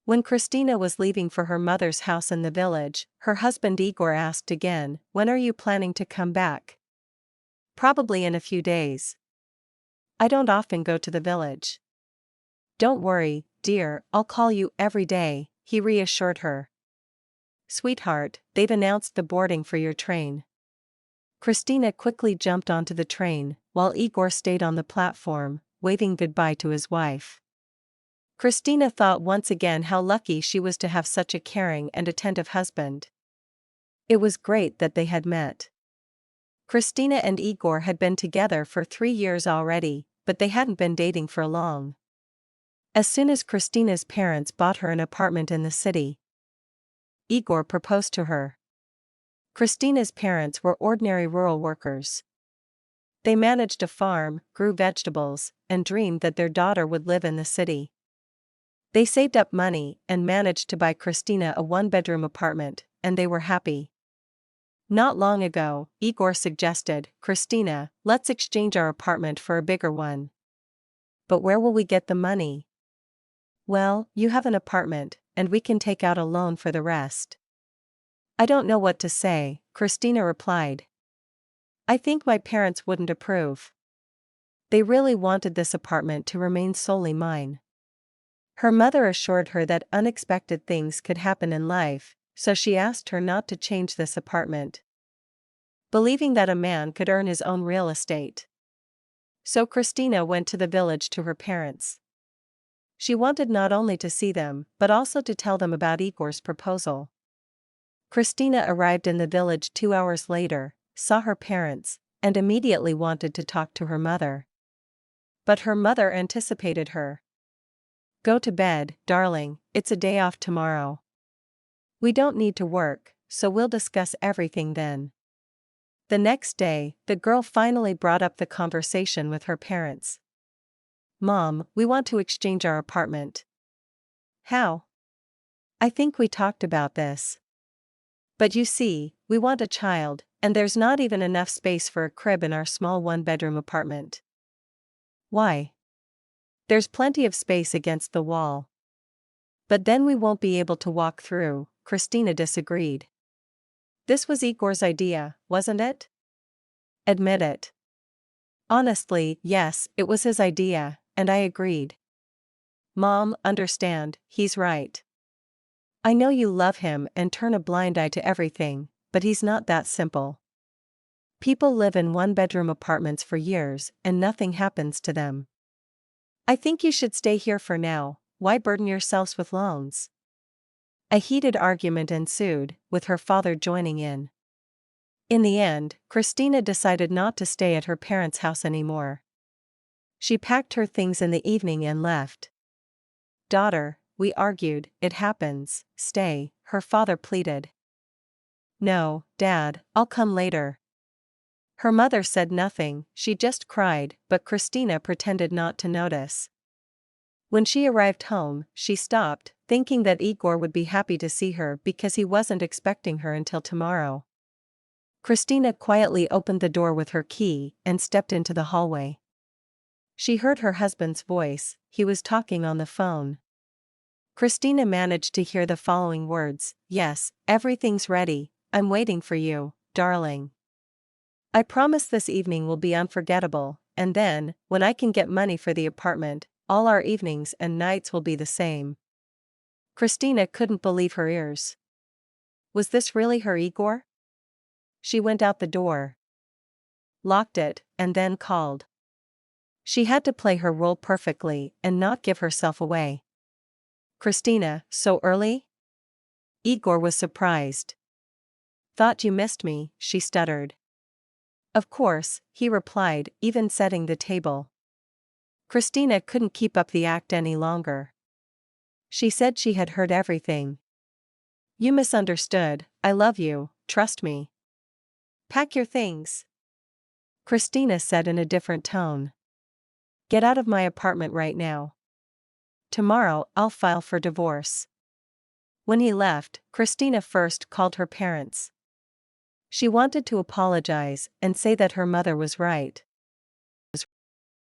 When Christina was leaving for her mother's house in the village, her husband Igor asked again, "When are you planning to come back?" "Probably in a few days. I don't often go to the village." "Don't worry, dear, I'll call you every day," he reassured her. "Sweetheart, they've announced the boarding for your train." Christina quickly jumped onto the train, while Igor stayed on the platform, waving goodbye to his wife. Christina thought once again how lucky she was to have such a caring and attentive husband. It was great that they had met. Christina and Igor had been together for 3 years already, but they hadn't been dating for long. As soon as Christina's parents bought her an apartment in the city, Igor proposed to her. Christina's parents were ordinary rural workers. They managed a farm, grew vegetables, and dreamed that their daughter would live in the city. They saved up money and managed to buy Christina a one-bedroom apartment, and they were happy. Not long ago, Igor suggested, "Christina, let's exchange our apartment for a bigger one." "But where will we get the money?" "Well, you have an apartment, and we can take out a loan for the rest." "I don't know what to say," Christina replied. "I think my parents wouldn't approve. They really wanted this apartment to remain solely mine." Her mother assured her that unexpected things could happen in life, so she asked her not to change this apartment, believing that a man could earn his own real estate. So Christina went to the village to her parents. She wanted not only to see them, but also to tell them about Igor's proposal. Christina arrived in the village 2 hours later, saw her parents, and immediately wanted to talk to her mother. But her mother anticipated her. "Go to bed, darling, it's a day off tomorrow. We don't need to work, so we'll discuss everything then." The next day, the girl finally brought up the conversation with her parents. "Mom, we want to exchange our apartment." "How?" "I think we talked about this. But you see, we want a child, and there's not even enough space for a crib in our small one-bedroom apartment." "Why?" "There's plenty of space against the wall." "But then we won't be able to walk through," Christina disagreed. "This was Igor's idea, wasn't it? Admit it." "Honestly, yes, it was his idea, and I agreed." "Mom, understand, he's right. I know you love him and turn a blind eye to everything, but he's not that simple. People live in one-bedroom apartments for years and nothing happens to them. I think you should stay here for now, why burden yourselves with loans?" A heated argument ensued, with her father joining in. In the end, Christina decided not to stay at her parents' house anymore. She packed her things in the evening and left. "Daughter, we argued, it happens, stay," her father pleaded. "No, Dad, I'll come later." Her mother said nothing, she just cried, but Christina pretended not to notice. When she arrived home, she stopped, thinking that Igor would be happy to see her because he wasn't expecting her until tomorrow. Christina quietly opened the door with her key and stepped into the hallway. She heard her husband's voice, he was talking on the phone. Christina managed to hear the following words, "Yes, everything's ready, I'm waiting for you, darling. I promise this evening will be unforgettable, and then, when I can get money for the apartment, all our evenings and nights will be the same." Christina couldn't believe her ears. Was this really her Igor? She went out the door, locked it, and then called. She had to play her role perfectly and not give herself away. "Christina, so early?" Igor was surprised. "Thought you missed me," she stuttered. "Of course," he replied, even setting the table. Christina couldn't keep up the act any longer. She said she had heard everything. "You misunderstood, I love you, trust me." "Pack your things," Christina said in a different tone. "Get out of my apartment right now. Tomorrow I'll file for divorce." When he left, Christina first called her parents. She wanted to apologize and say that her mother was right,